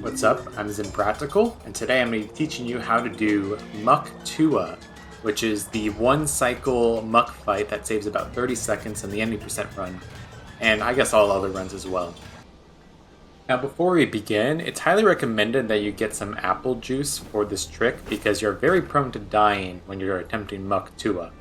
What's up? I'm Practical, and today I'm going to be teaching you how to do Muck Tuah, which is the one cycle muck fight that saves about 30 seconds in the 90% run, and I guess all other runs as well. Now before we begin, it's highly recommended that you get some apple juice for this trick because you're very prone to dying when you're attempting Muck Tuah.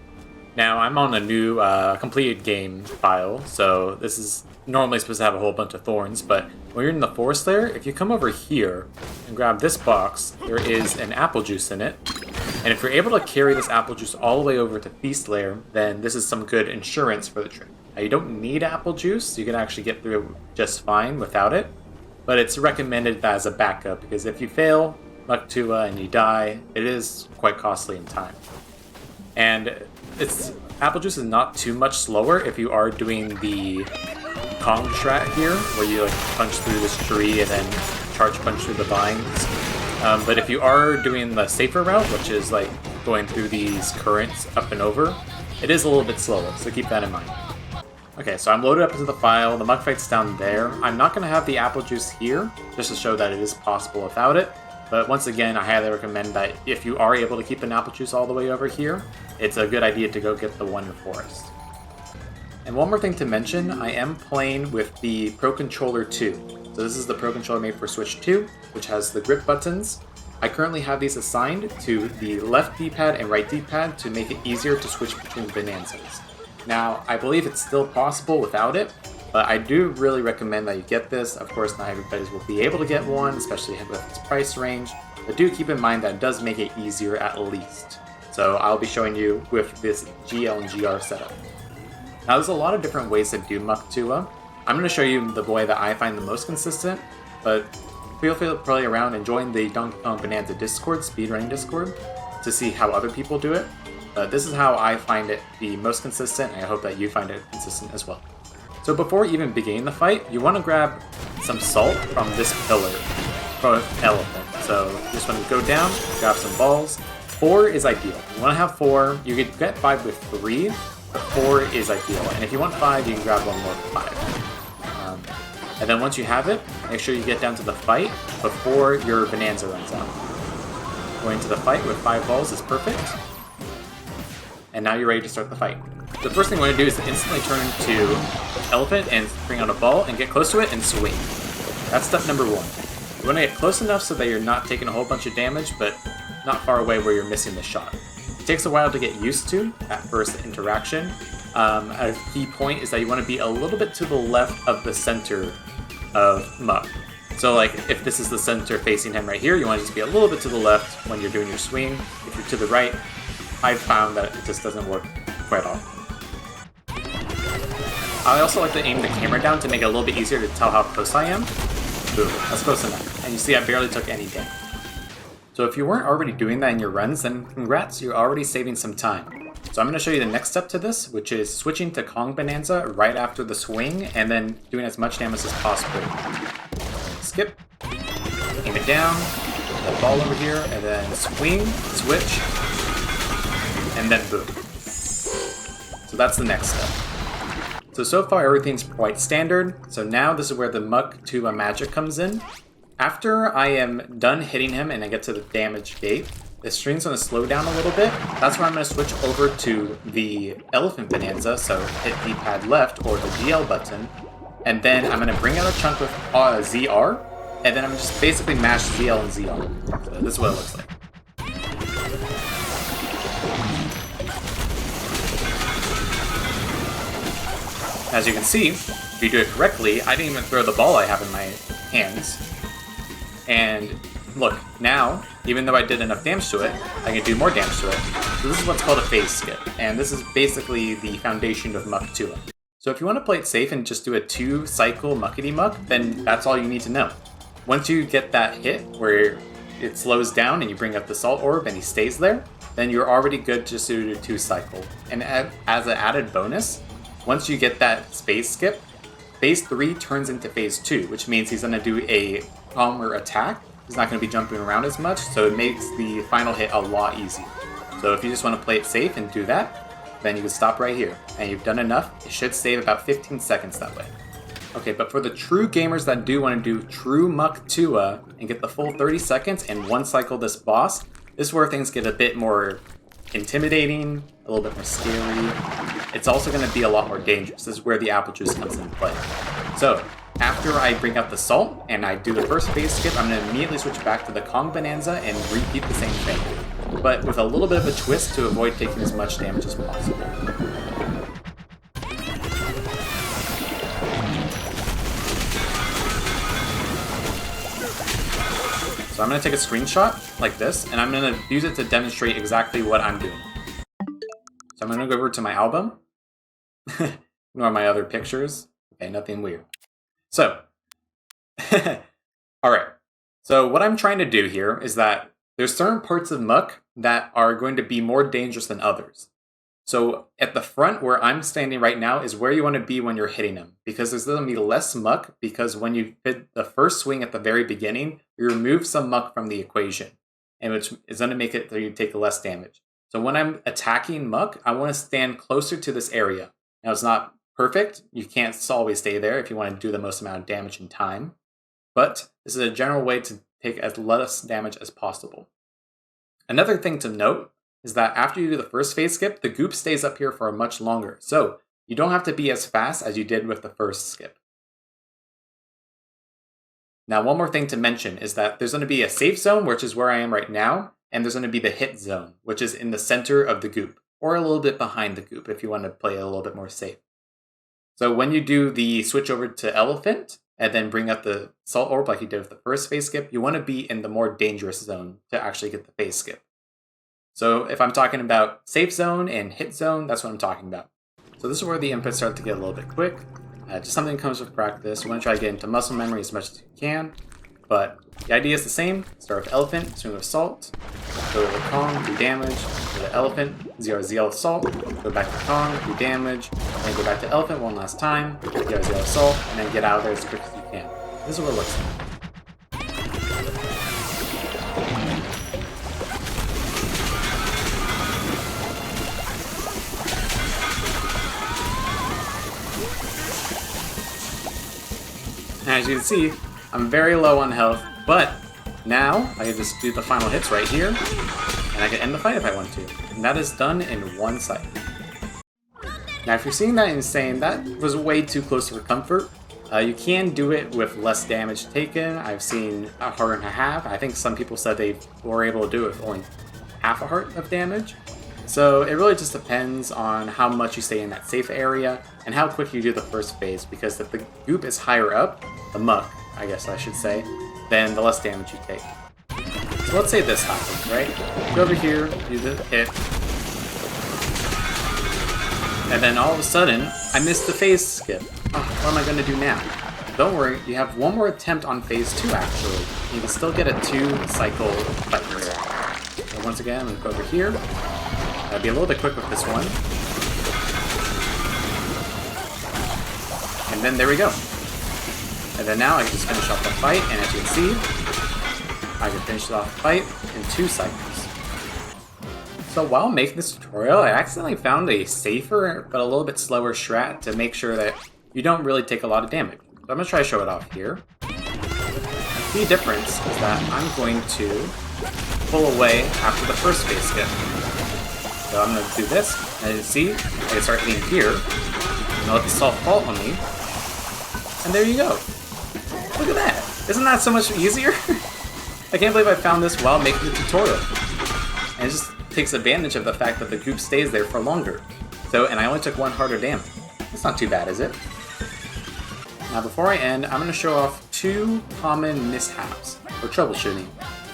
Now I'm on a new completed game file, so this is normally supposed to have a whole bunch of thorns, but when you're in the forest layer, if you come over here and grab this box, there is an apple juice in it. And if you're able to carry this apple juice all the way over to feast layer, then this is some good insurance for the trick. Now you don't need apple juice, you can actually get through just fine without it, but it's recommended as a backup because if you fail Muck Tuah and you die, it is quite costly in time. And apple juice is not too much slower if you are doing the Kong strat here, where you like punch through this tree and then charge punch through the vines. But if you are doing the safer route, which is like going through these currents up and over, it is a little bit slower, so keep that in mind. Okay, so I'm loaded up into the file, the muck fight's down there. I'm not going to have the apple juice here, just to show that it is possible without it. But once again, I highly recommend that if you are able to keep an apple juice all the way over here, it's a good idea to go get the one in the forest. And one more thing to mention, I am playing with the Pro Controller 2. So this is the Pro Controller made for Switch 2, which has the grip buttons. I currently have these assigned to the left D-pad and right D-pad to make it easier to switch between Bananzas. Now, I believe it's still possible without it, but I do really recommend that you get this. Of course, not everybody will be able to get one, especially with its price range, but do keep in mind that it does make it easier at least. So I'll be showing you with this GL and GR setup. Now there's a lot of different ways to do Muck Tuah. I'm going to show you the way that I find the most consistent, but feel free to play around and join the Donkey Kong Bananza Discord, speedrunning Discord, to see how other people do it. But this is how I find it the most consistent, and I hope that you find it consistent as well. So before even beginning the fight, you want to grab some salt from this pillar, from elephant. So you just want to go down, grab some balls. 4 is ideal. You want to have 4. You could get 5 with 3, but 4 is ideal. And if you want 5, you can grab one more with 5. And then once you have it, make sure you get down to the fight before your Bananza runs out. Going to the fight with 5 balls is perfect. And now you're ready to start the fight. The first thing we want to do is instantly turn into elephant and bring out a ball and get close to it and swing. That's step number 1. You want to get close enough so that you're not taking a whole bunch of damage, but not far away where you're missing the shot. It takes a while to get used to that first interaction. A key point is that you want to be a little bit to the left of the center of Muck. So like if this is the center facing him right here, you want to just be a little bit to the left when you're doing your swing. If you're to the right, I've found that it just doesn't work quite often. I also like to aim the camera down to make it a little bit easier to tell how close I am. Boom, that's close enough. And you see I barely took any damage. So if you weren't already doing that in your runs, then congrats, you're already saving some time. So I'm going to show you the next step to this, which is switching to Kong Bananza right after the swing, and then doing as much damage as possible. Skip, aim it down, that ball over here, and then swing, switch, and then boom. So that's the next step. So far everything's quite standard, so now this is where the Muck Tuah magic comes in. After I am done hitting him and I get to the damage gate, the string's going to slow down a little bit. That's where I'm going to switch over to the Elephant Bananza, so hit D-pad left or the GL button, and then I'm going to bring out a chunk with ZR, and then I'm just basically mash ZL and ZR. So this is what it looks like. As you can see, if you do it correctly, I didn't even throw the ball I have in my hands. And look, now, even though I did enough damage to it, I can do more damage to it. So this is what's called a phase skip, and this is basically the foundation of Muck Tuah. So if you want to play it safe and just do a 2-cycle muckety muck, then that's all you need to know. Once you get that hit where it slows down and you bring up the salt orb and he stays there, then you're already good just to do a 2-cycle. And as an added bonus, once you get that space skip, phase 3 turns into phase 2, which means he's going to do a calmer attack. He's not going to be jumping around as much, so it makes the final hit a lot easier. So if you just want to play it safe and do that, then you can stop right here. And you've done enough. It should save about 15 seconds that way. Okay, but for the true gamers that do want to do true Muck Tuah and get the full 30 seconds and one cycle this boss, this is where things get a bit more intimidating, a little bit more scary. It's also going to be a lot more dangerous. This is where the apple juice comes into play. So, after I bring out the salt and I do the first phase skip, I'm going to immediately switch back to the Kong Bananza and repeat the same thing, but with a little bit of a twist to avoid taking as much damage as possible. So I'm going to take a screenshot like this, and I'm going to use it to demonstrate exactly what I'm doing. So I'm going to go over to my album, ignore my other pictures. Okay, nothing weird. So, alright. So what I'm trying to do here is that there's certain parts of Muck that are going to be more dangerous than others. So at the front where I'm standing right now is where you want to be when you're hitting them, because there's going to be less muck, because when you hit the first swing at the very beginning, you remove some muck from the equation, and which is going to make it so you take less damage. So when I'm attacking Muck, I want to stand closer to this area. Now it's not perfect, you can't always stay there if you want to do the most amount of damage in time, but this is a general way to take as less damage as possible. Another thing to note is that after you do the first phase skip, the goop stays up here for much longer, so you don't have to be as fast as you did with the first skip. Now, one more thing to mention is that there's going to be a safe zone, which is where I am right now, and there's going to be the hit zone, which is in the center of the goop, or a little bit behind the goop if you want to play a little bit more safe. So when you do the switch over to elephant, and then bring up the salt orb like you did with the first phase skip, you want to be in the more dangerous zone to actually get the phase skip. So if I'm talking about safe zone and hit zone, that's what I'm talking about. So this is where the inputs start to get a little bit quick. Just something that comes with practice. You want to try to get into muscle memory as much as you can, but the idea is the same. Start with elephant, swing with salt, go to the Kong, do damage, go to elephant, ZRZ with salt, go back to Kong, do damage, then go back to elephant one last time, ZRZ with salt, and then get out of there as quick as you can. This is what it looks like. As you can see, I'm very low on health, but now I can just do the final hits right here, and I can end the fight if I want to. And that is done in one cycle. Now if you're seeing that and saying that was way too close for comfort, you can do it with less damage taken. I've seen a heart and a half. I think some people said they were able to do it with only half a heart of damage. So it really just depends on how much you stay in that safe area and how quick you do the first phase, because if the goop is higher up, the muck, I guess I should say, then the less damage you take. So let's say this happens, right? Go over here, do the hit, and then all of a sudden, I missed the phase skip. Oh, what am I going to do now? Don't worry, you have one more attempt on phase 2 actually. You can still get a 2-cycle fight. So once again, I'm going to go over here. I'll be a little bit quick with this one. And then there we go. And then now I can just finish off the fight, and as you can see, I can finish off the fight in 2 cycles. So while making this tutorial, I accidentally found a safer but a little bit slower strat to make sure that you don't really take a lot of damage. So I'm going to try to show it off here. The key difference is that I'm going to pull away after the first phase skip. So I'm going to do this, and as you see, I can start hitting here, and I'll let the salt fall on me, and there you go. Look at that! Isn't that so much easier? I can't believe I found this while making the tutorial. And it just takes advantage of the fact that the goop stays there for longer. So, and I only took 1 heart of damage. That's not too bad, is it? Now before I end, I'm going to show off 2 common mishaps for troubleshooting.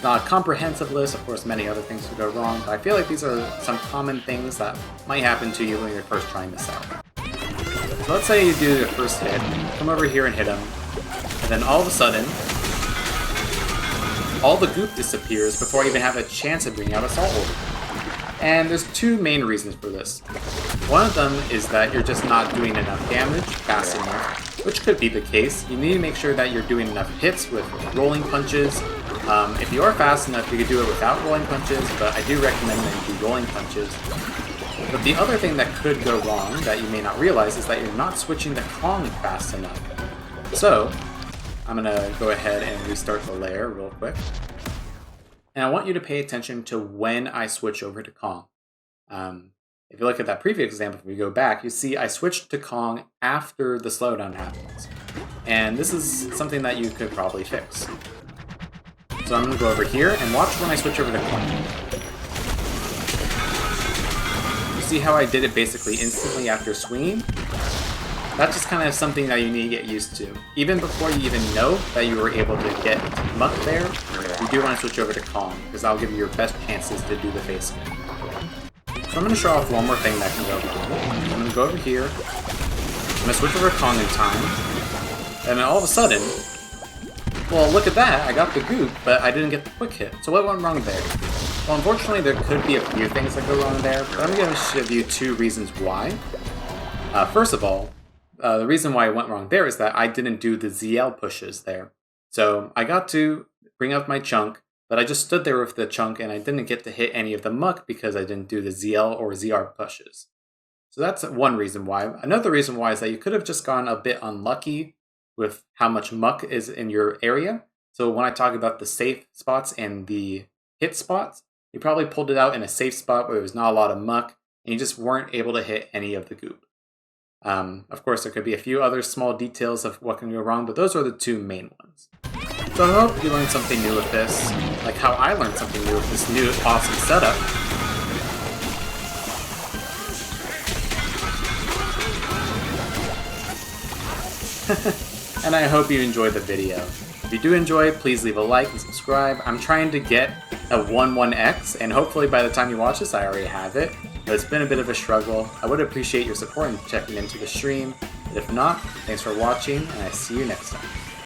Not a comprehensive list, of course many other things could go wrong, but I feel like these are some common things that might happen to you when you're first trying this out. So let's say you do your first hit, come over here and hit him, and then all of a sudden, all the goop disappears before I even have a chance of bringing out a salt orb. And there's 2 main reasons for this. One of them is that you're just not doing enough damage fast enough, which could be the case. You need to make sure that you're doing enough hits with rolling punches. If you are fast enough, you could do it without rolling punches, but I do recommend that you do rolling punches. But the other thing that could go wrong that you may not realize is that you're not switching the Kong fast enough. So I'm gonna go ahead and restart the layer real quick. And I want you to pay attention to when I switch over to Kong. If you look at that previous example, if we go back, you see I switched to Kong after the slowdown happens. And this is something that you could probably fix. So I'm going to go over here and watch when I switch over to Kong. You see how I did it basically instantly after swinging? That's just kind of something that you need to get used to. Even before you even know that you were able to get Muck there, you do want to switch over to Kong, because that'll give you your best chances to do the face spin. So I'm going to show off one more thing that can go wrong. I'm going to go over here, I'm going to switch over to Kong in time, and then all of a sudden, well, look at that, I got the goop, but I didn't get the quick hit. So what went wrong there? Well, unfortunately, there could be a few things that go wrong there, but I'm going to give you 2 reasons why. First of all, the reason why it went wrong there is that I didn't do the ZL pushes there. So I got to bring up my chunk, but I just stood there with the chunk and I didn't get to hit any of the muck because I didn't do the ZL or ZR pushes. So that's one reason why. Another reason why is that you could have just gone a bit unlucky with how much muck is in your area. So when I talk about the safe spots and the hit spots, you probably pulled it out in a safe spot where there was not a lot of muck and you just weren't able to hit any of the goop. Of course, there could be a few other small details of what can go wrong, but those are the 2 main ones. So I hope you learned something new with this, like how I learned something new with this new awesome setup. And I hope you enjoyed the video. If you do enjoy, please leave a like and subscribe. I'm trying to get a 1-1x, and hopefully by the time you watch this, I already have it. But it's been a bit of a struggle. I would appreciate your support in checking into the stream. But if not, thanks for watching, and I see you next time.